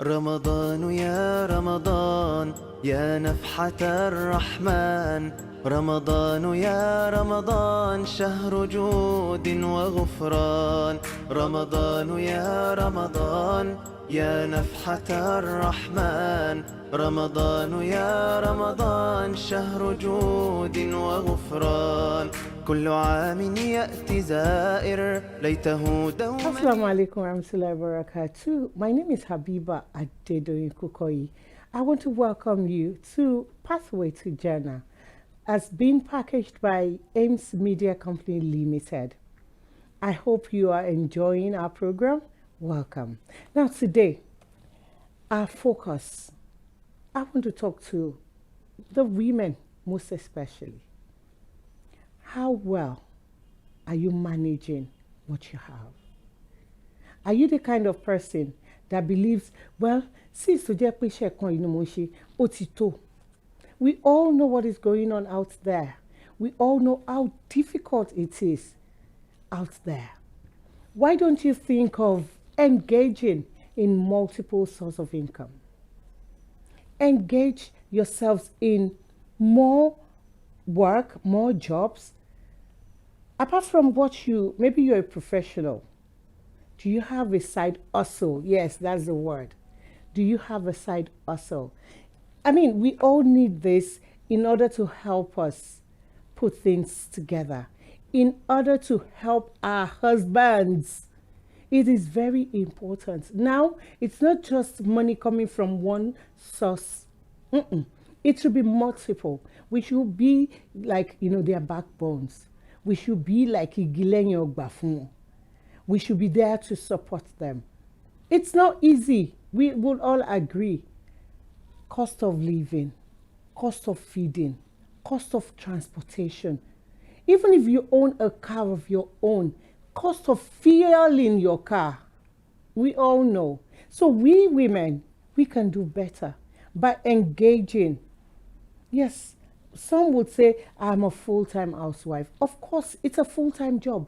رمضان يا رمضان يا نفحة الرحمن، رمضان يا رمضان شهر جود وغفران، رمضان يا رمضان يا نفحة الرحمن، رمضان يا رمضان شهر جود وغفران، كل عام يأتي زائر ليته دوما. Assalamu alaikum warahmatullahi wabarakatuh. My name is Habiba Adedoyin Kukoyi. I want to welcome you to Pathway to Jannah as being packaged by Ames Media Company Limited. I hope you are enjoying our program. Welcome. Now today, our focus, I want to talk to the women most especially. How well are you managing what you have? Are you the kind of person that believes, well, since today we all know what is going on out there. We all know how difficult it is out there. Why don't you think of engaging in multiple sources of income? Engage yourselves in more work, more jobs. Apart from what maybe you're a professional. Do you have a side hustle? Yes, that's the word. Do you have a side hustle? I mean, we all need this in order to help us put things together, in order to help our husbands. It is very important. Now, it's not just money coming from one source. It should be multiple. We should be like, their backbones. We should be like Igilenyo Gbafun. We should be there to support them. It's not easy. We will all agree. Cost of living, cost of feeding, cost of transportation. Even if you own a car of your own, cost of fueling your car. We all know. So we women, we can do better by engaging. Yes, some would say, I'm a full-time housewife. Of course, it's a full-time job.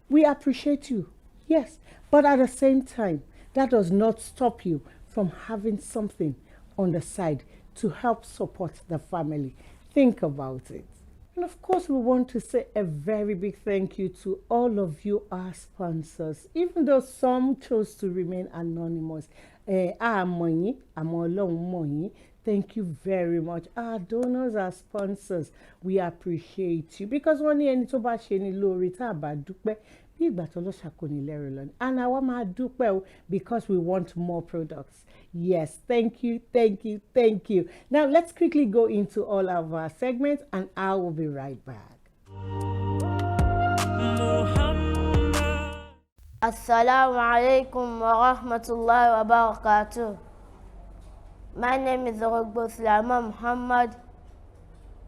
We appreciate you. Yes, but at the same time, that does not stop you from having something on the side to help support the family. Think about it. And of course, we want to say a very big thank you to all of you, our sponsors, even though some chose to remain anonymous. Thank you very much. Our donors, our sponsors, we appreciate you because one year ni tó bá ṣe ni lóore tá a bá dúpẹ́ bí ìgbà tó lọ́ṣà kò ní lẹ́rù lọ ni. And àwa máa dúpẹ́ o because we want more products. Yes, thank you, thank you, thank you. Now let's quickly go into all of our segments and I will be right back. Assalamu alaikum wa rahmatullahi wa barakatuh. My name is Rogbo Sulaiman Muhammad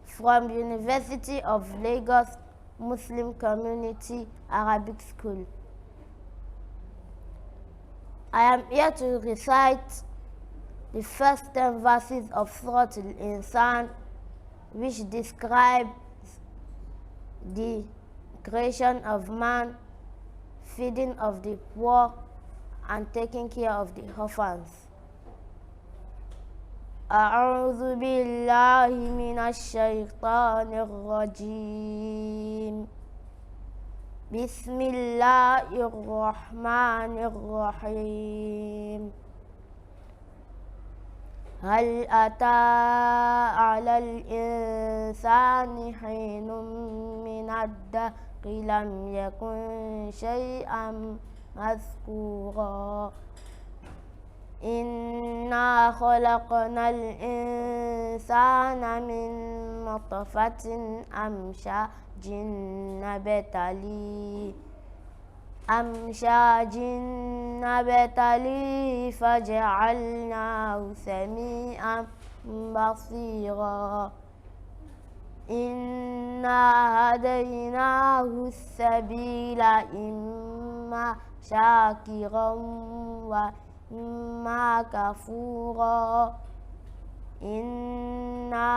from University of Lagos Muslim Community Arabic School. I am here to recite the first 10 verses of Surah Al-Insan, which describes the creation of man, feeding of the poor, and taking care of the orphans. أعوذ بالله من الشيطان الرجيم بسم الله الرحمن الرحيم هل أتى على الإنسان حين من الدهر لم يكن شيئا مذكورا إنا خلقنا الإنسان من نطفة أمشاج نبتليه فجعلناه سميعا بصيرا إنا هديناه السبيل إما شاكرا وإما كفورا إنا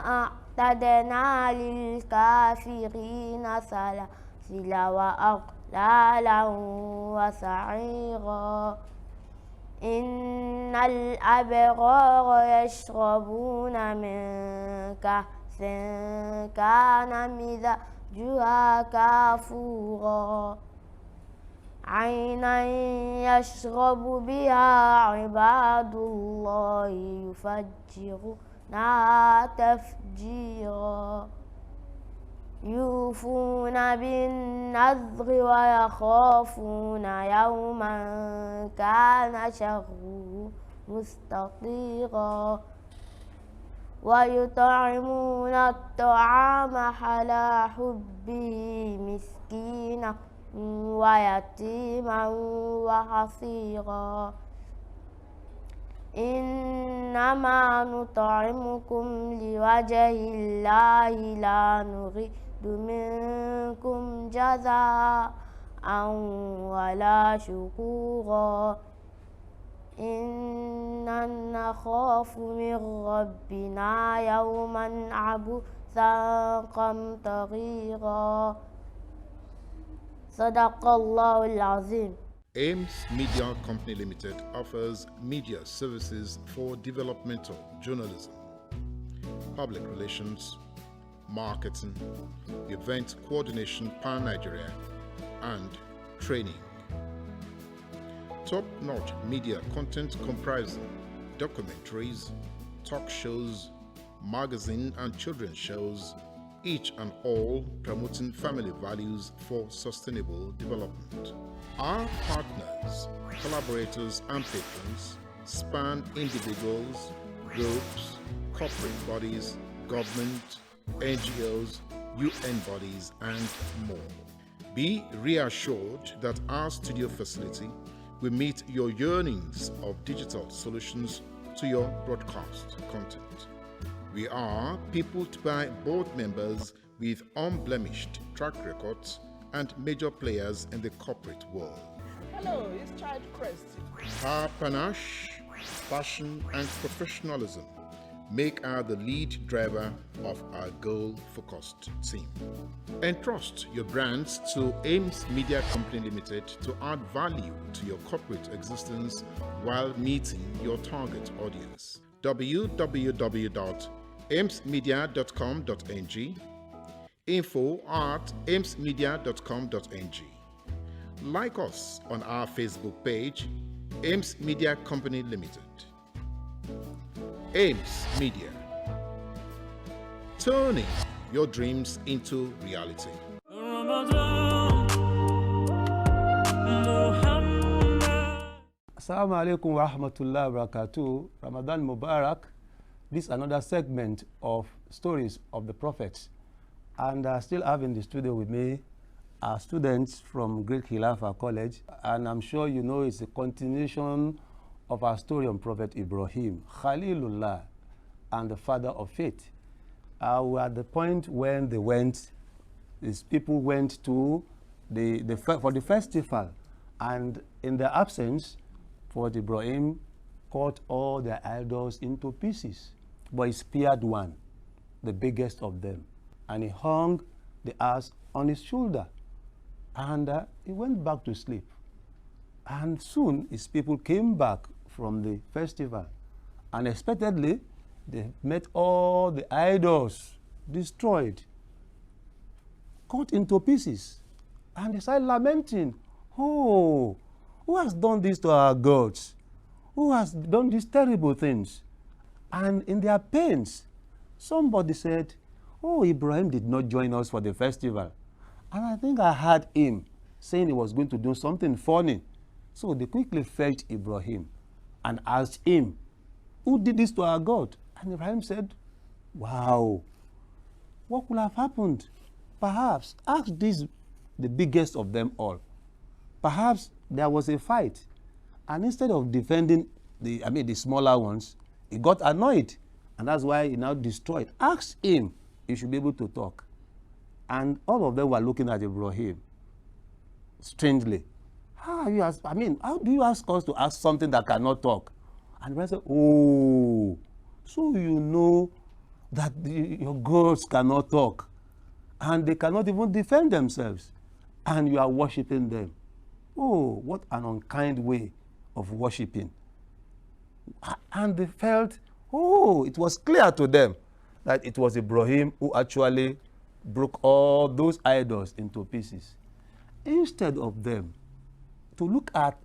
أعتدنا للكافرين سلاسل وأغلالا وسعيرا إن الأبرار يشربون من كأس كان مزاجها كافورا عينا يشرب بها عباد الله يفجرونها تفجيرا يوفون بالنذر ويخافون يوما كان شره مستطيرا ويطعمون الطعام على حبه مسكينا ويتيما وحصيرا إنما نطعمكم لوجه الله لا نريد منكم جزاء ولا شكورا إنا نخاف من ربنا يوما عبوسا قمطريرا صدق الله العظيم. AIMS Media Company Limited offers media services for developmental journalism, public relations, marketing, event coordination pan-Nigeria, and training. Top-notch media content comprising documentaries, talk shows, magazine and children's shows, each and all promoting family values for sustainable development. Our partners, collaborators and patrons span individuals, groups, corporate bodies, government, NGOs, UN bodies, and more. Be reassured that our studio facility will meet your yearnings of digital solutions to your broadcast content. We are peopled by board members with unblemished track records and major players in the corporate world. Hello, it's Child Crest. Our panache, passion, and professionalism make her the lead driver of our goal-focused team. Entrust your brands to AIMS Media Company Limited to add value to your corporate existence while meeting your target audience. www.aimsmedia.com.ng, info@aimsmedia.com.ng. Like us on our Facebook page, AIMS Media Company Limited. AIMS Media, turning your dreams into reality. Assalamu alaikum wa rahmatullahi wa barakatuh. Ramadan Mubarak. This is another segment of stories of the prophets. And I still have in the studio with me our students from Great Khilafah College. And I'm sure you know it's a continuation of our story on Prophet Ibrahim, Khalilullah, and the father of faith. We're at the point when these people went to for the festival, and in their absence, Prophet Ibrahim cut all their idols into pieces, but he spared one, the biggest of them, and he hung the ass on his shoulder, and he went back to sleep. And soon his people came back from the festival, unexpectedly they met all the idols destroyed, cut into pieces, and they started lamenting, "Oh, who has done this to our gods? Who has done these terrible things?" And in their pains, somebody said, "Oh, Ibrahim did not join us for the festival." And I think I heard him saying he was going to do something funny. So they quickly fetched Ibrahim and asked him, "Who did this to our God?" And Ibrahim said, "Wow, what could have happened? Perhaps ask this, the biggest of them all. Perhaps there was a fight, and instead of defending the smaller ones, he got annoyed, and that's why he now destroyed. Ask him, he should be able to talk." And all of them were looking at Ibrahim strangely. How do you ask us to ask something that cannot talk? And Ibrahim said, "Oh, so you know that your gods cannot talk, and they cannot even defend themselves." and you are worshiping them. Oh, what an unkind way of worshiping. And they felt, oh, it was clear to them that it was Ibrahim who actually broke all those idols into pieces. Instead of them to look at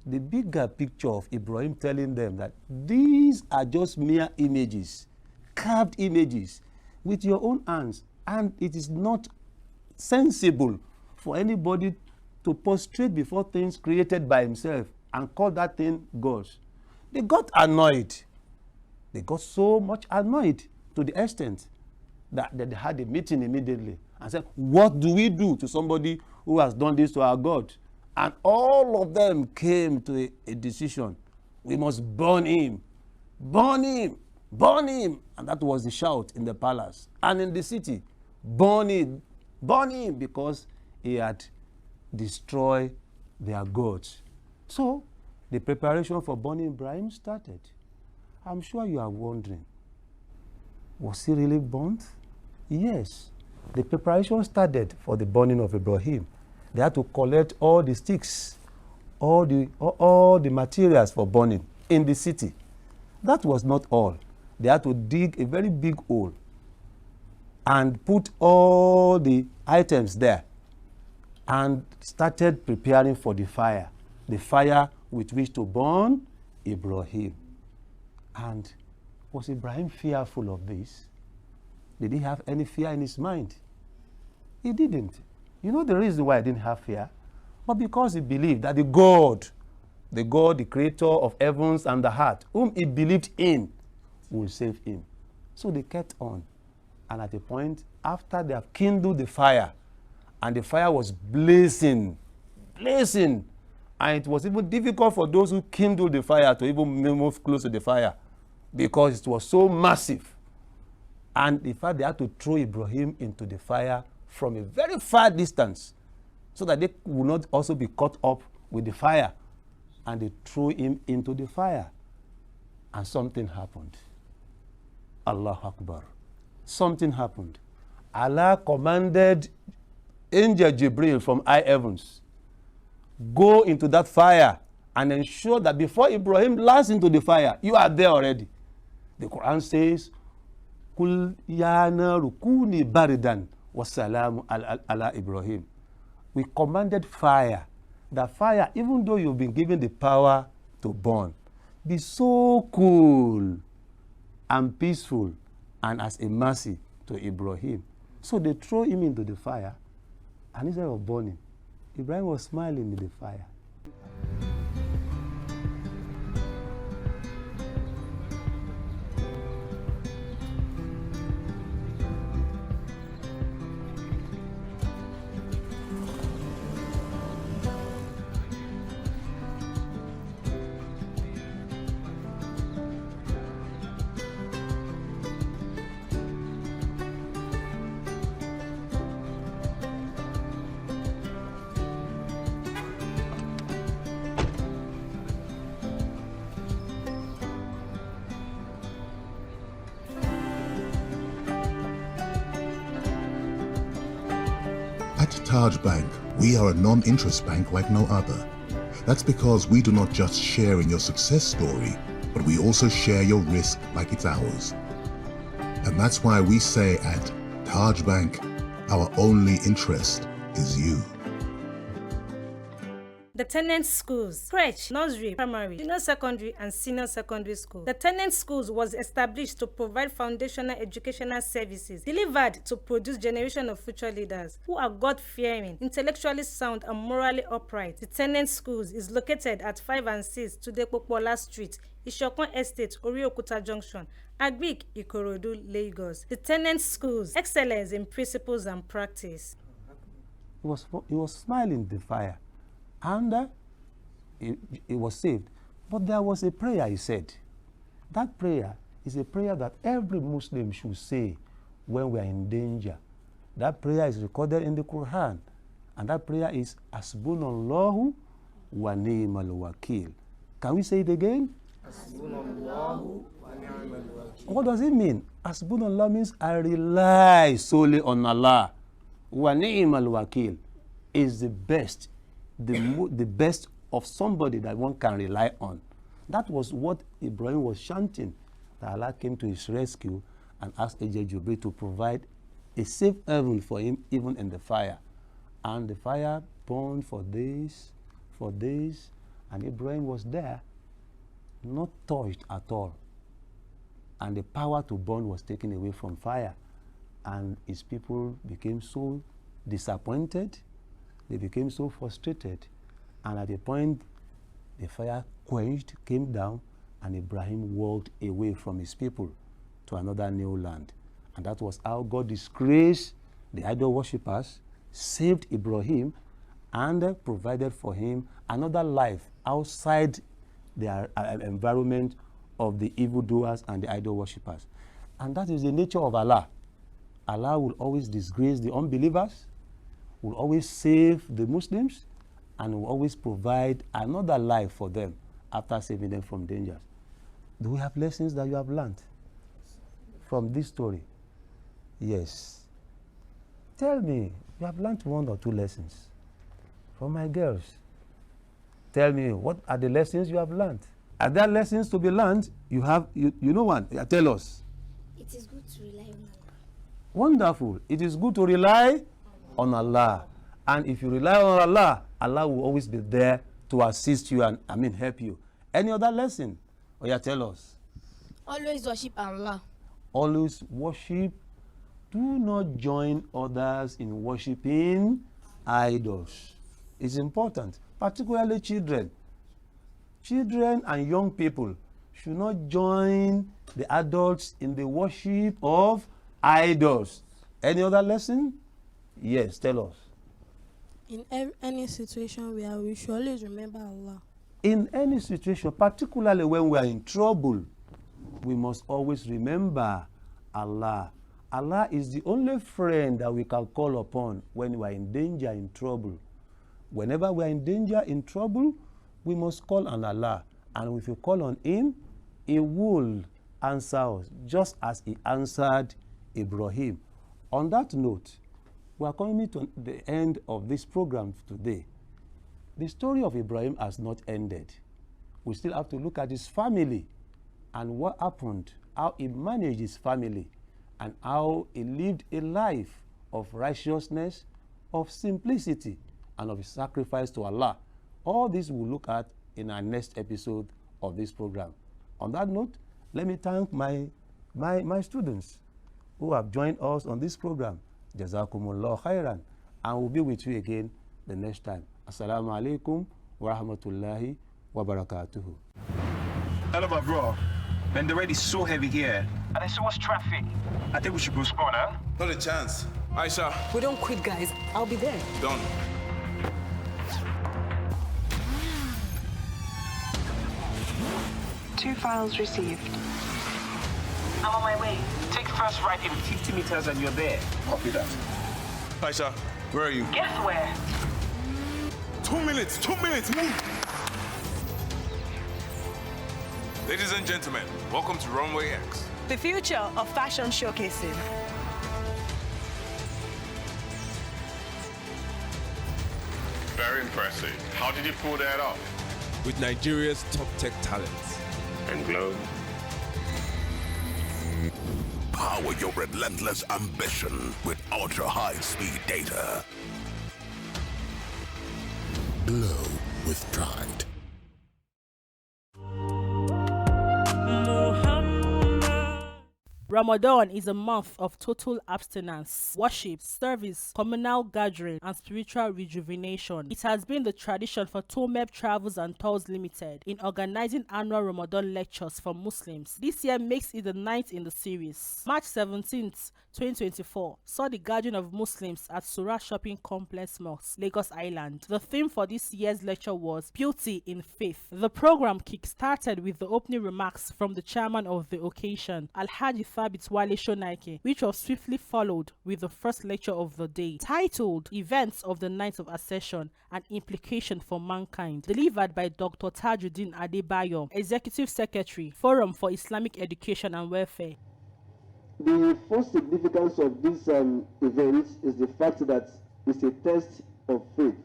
the bigger picture of Ibrahim telling them that these are just mere images, carved images with your own hands, and it is not sensible for anybody to prostrate before things created by himself and call that thing gods. They got annoyed. They got so much annoyed to the extent that they had a meeting immediately and said, what do we do to somebody who has done this to our God? And all of them came to a decision. We must burn him. Burn him. Burn him. And that was the shout in the palace and in the city. Burn him. Burn him, because he had destroyed their gods. So the preparation for burning Ibrahim started. I'm sure you are wondering, was he really burnt? Yes. The preparation started for the burning of Ibrahim. They had to collect all the sticks, all the materials for burning in the city. That was not all. They had to dig a very big hole and put all the items there and started preparing for the fire with which to burn Ibrahim. And was Ibrahim fearful of this? Did he have any fear in his mind? He didn't. You know the reason why he didn't have fear? But because he believed that the God, the creator of heavens and the heart, whom he believed in, will save him. So they kept on. And at a point, after they have kindled the fire, and the fire was blazing, and it was even difficult for those who kindled the fire to even move close to the fire, because it was so massive. And in fact, they had to throw Ibrahim into the fire from a very far distance, so that they would not also be caught up with the fire. And they threw him into the fire. And something happened. Allahu Akbar. Something happened. Allah commanded Angel Jibril from high heavens, go into that fire and ensure that before Ibrahim lands into the fire, you are there already. The Quran says, Kul ya naru kuni baridan wa salamu ala Ibrahim. We commanded fire, that fire, even though you've been given the power to burn, be so cool and peaceful and as a mercy to Ibrahim. So they throw him into the fire, and instead of burning, Ibrahim was smiling in the fire. At Taj Bank, we are a non-interest bank like no other. That's because we do not just share in your success story, but we also share your risk like it's ours. And that's why we say at Taj Bank, our only interest is you. The Tenant Schools, crèche, nursery, primary, junior secondary, and senior secondary school. The Tenant Schools was established to provide foundational educational services delivered to produce generation of future leaders who are God-fearing, intellectually sound, and morally upright. The Tenant Schools is located at 5 and 6 Tudepopola Street, Ishokon Estate, Oriokuta Junction, Agric, Ikorodu, Lagos. The Tenant Schools, excellence in principles and practice. He was smiling in the fire. And he was saved. But there was a prayer, he said. That prayer is a prayer that every Muslim should say when we are in danger. That prayer is recorded in the Quran. And that prayer is Hasbunallahu wa ni'mal wakil. Can we say it again? Hasbunallahu wa ni'mal wakil. What does it mean? Hasbunallah means I rely solely on Allah. Wa ni'mal wakil. is the best, the best of somebody that one can rely on. That was what Ibrahim was chanting, that Allah came to his rescue and asked Angel Jibril to provide a safe haven for him even in the fire. And the fire burned for days, and Ibrahim was there, not touched at all. And the power to burn was taken away from fire. And his people became so disappointed, they became so frustrated. And at a point, the fire quenched, came down, and Ibrahim walked away from his people to another new land. And that was how God disgraced the idol worshippers, saved Ibrahim, and provided for him another life outside the environment of the evildoers and the idol worshippers. And that is the nature of Allah. Allah will always disgrace the unbelievers, will always save the Muslims, and will always provide another life for them after saving them from dangers. Do we have lessons that you have learned from this story? Yes. Tell me, you have learned 1 or 2 lessons from my girls. Tell me, what are the lessons you have learned? Are there lessons to be learned? You know one. Tell us. It is good to rely on Allah. Wonderful. It is good to rely on Allah. And if you rely on Allah, Allah will always be there to assist you and, help you. Any other lesson? Oh yeah, tell us. Always worship Allah. Always worship. Do not join others in worshiping idols. It's important, particularly children. Children and young people should not join the adults in the worship of idols. Any other lesson? Yes, tell us. In any situation we should always remember Allah. In any situation, particularly when we are in trouble, we must always remember Allah. Allah is the only friend that we can call upon when we are in danger, in trouble. Whenever we are in danger, in trouble, we must call on Allah. And if you call on Him, He will answer us, just as He answered Ibrahim. On that note, we are coming to the end of this program today. The story of Ibrahim has not ended. We still have to look at his family and what happened, how he managed his family, and how he lived a life of righteousness, of simplicity, and of sacrifice to Allah. All this we'll look at in our next episode of this program. On that note, let me thank my students who have joined us on this program. Jazakumullah khairan. And we'll be with you again the next time. Assalamu alaikum wa rahmatullahi wa barakatuhu. Hello, my bro. Man, the rain is so heavy here. And there's so much traffic. I think we should go spawn, huh? Not a chance. Aisha. We don't quit, guys. I'll be there. Done. Two files received. I'm on my way. Take first right in 50 meters and you're there. Copy that. Aisha, where are you? Guess where? 2 minutes. 2 minutes. Move. Ladies and gentlemen, welcome to Runway X. The future of fashion showcasing. Very impressive. How did you pull that off? With Nigeria's top tech talents. And Glow. Power your relentless ambition with ultra-high-speed data. Glow with pride. Ramadan is a month of total abstinence, worship, service, communal gathering, and spiritual rejuvenation. It has been the tradition for Tomeb Travels and Tours Limited in organizing annual Ramadan lectures for Muslims. This year makes it the 9th in the series. March 17th, 2024 saw the gathering of Muslims at Surah Shopping Complex Mosque, Lagos Island. The theme for this year's lecture was Beauty in Faith. The program kick-started with the opening remarks from the chairman of the occasion, Alhaji Thabit Wale Shonaike, which was swiftly followed with the first lecture of the day, titled Events of the Night of Ascension and Implication for Mankind, delivered by Dr. Tajuddin Adebayo, Executive Secretary, Forum for Islamic Education and Welfare. The first significance of this event is the fact that it's a test of faith.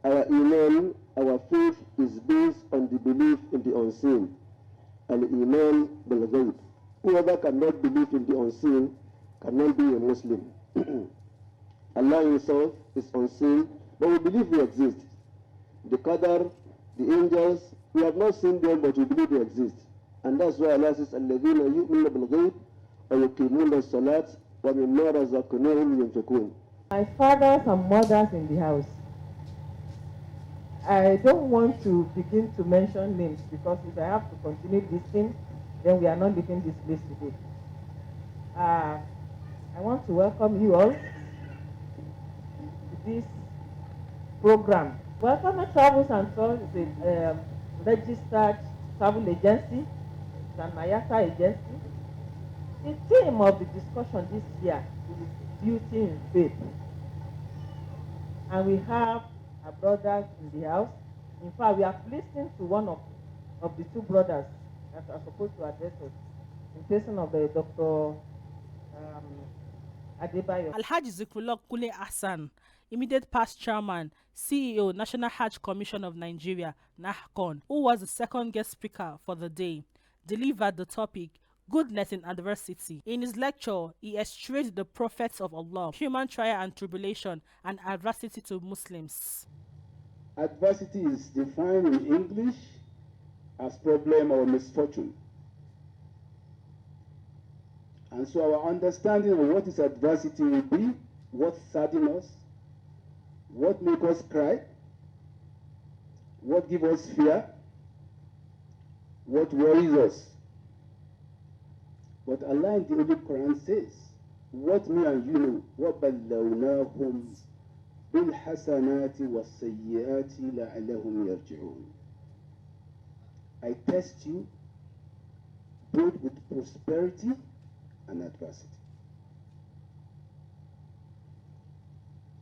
Our iman, our faith is based on the belief in the unseen. Al-iman bil-ghayb. Whoever cannot believe in the unseen cannot be a Muslim. Allah himself is unseen, but we believe they exist. The Qadar, the angels, we have not seen them, but we believe they exist. And that's why Allah says, الَّذِينَ يُؤْمِنُونَ بِالْغَيْبِ وَيُقِيمُونَ الصَّلَاةَ وَمِمَّا رَزَقْنَاهُمْ يُنْفِقُونَ. My fathers and mothers in the house. I don't want to begin to mention names because if I have to continue listing, then we are not leaving this place today. I want to welcome you all to this program. Welcome Travels and Tours is a registered travel agency. It's an IATA agency. The theme of the discussion this year is beauty in faith. And we have our brothers in the house. In fact, we are listening to one of the two brothers that are supposed to address us in person of the Dr. Adebayo. Alhaji Zikrullah Kule Hassan, immediate past chairman, CEO, National Hajj Commission of Nigeria, NAHCON, who was the second guest speaker for the day, delivered the topic, Goodness in Adversity. In his lecture, he illustrated the prophets of Allah, human trial and tribulation, and adversity to Muslims. Adversity is defined in English as problem or misfortune. And so our understanding of what is adversity will be what saddens us, what makes us cry, what gives us fear, what worries us. But Allah in the Holy Quran says, what me and you know, وَبَلَّوْنَاهُمْ بِالْحَسَنَاتِ وَالسَّيِّئَاتِ لَعَلَّهُمْ يَرْجِعُونَ. I test you both with prosperity and adversity.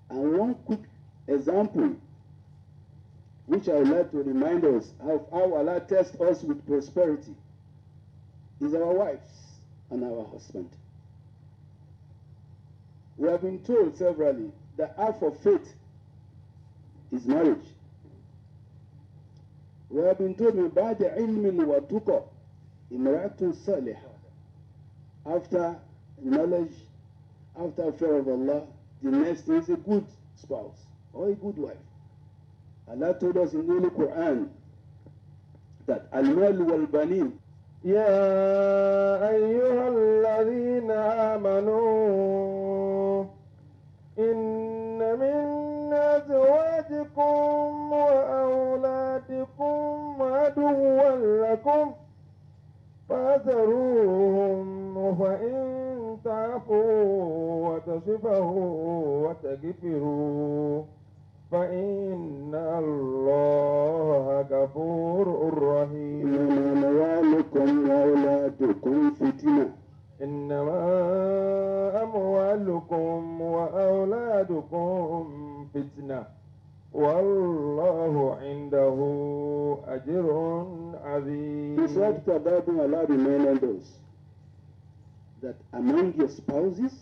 And one quick example, which I would like to remind us of how Allah tests us with prosperity, is our wives and our husband. We have been told severally that half of faith is marriage. We have been told about the ilm wa tuqa, imra'atun salihah. After knowledge, after fear of Allah, the next thing is a good spouse or a good wife. Allah told us in the Holy Quran that al-mal wal-banin. يا أيها الذين آمنوا إن من أزواجكم وأولادكم عدوا لكم فاذروهم فإن تعفوا وتصفحوا وتغفروا فإن الله غفور رحيم. إنما أموالكم وأولادكم فتنة. إنما أموالكم وأولادكم فتنة والله عنده أجر عظيم. This what the Bible Allah reminded us that among your spouses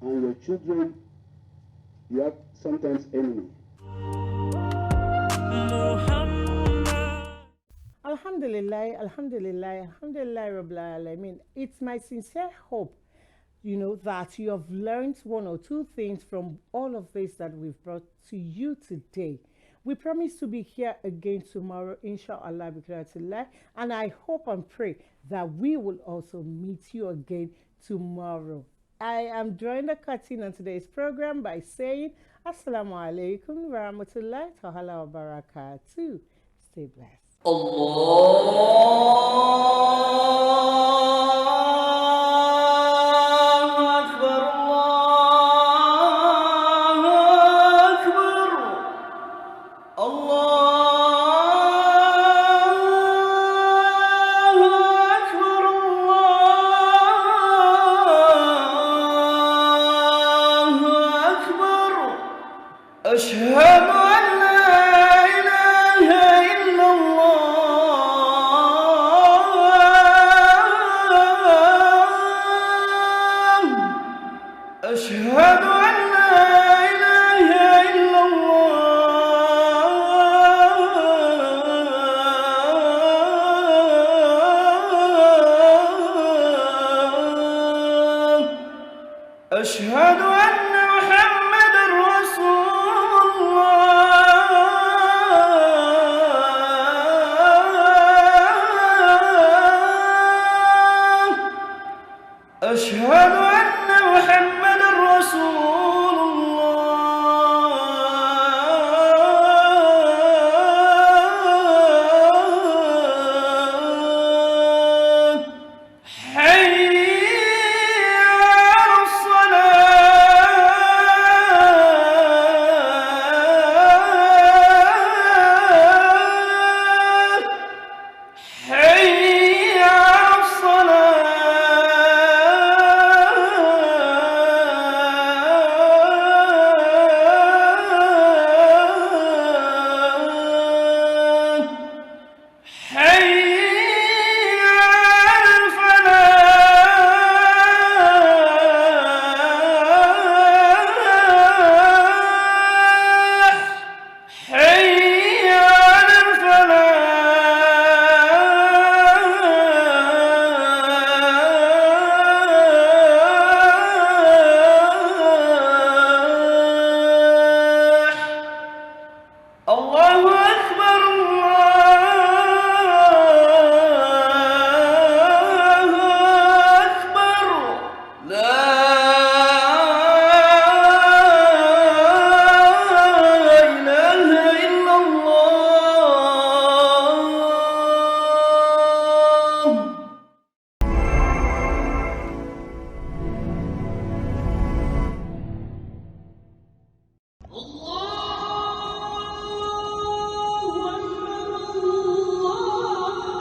and your children, you have sometimes enemy. Alhamdulillah, Alhamdulillah, Alhamdulillah, Rabbil Alameen. It's my sincere hope, that you have learned one or two things from all of this that we've brought to you today. We promise to be here again tomorrow, inshallah, and I hope and pray that we will also meet you again tomorrow. I am drawing the curtain on today's program by saying Assalamu alaikum wa rahmatullahi ta'ala wa barakatuh. Stay blessed. أشهد أن لا إله إلا الله أشهد أن لا إله أن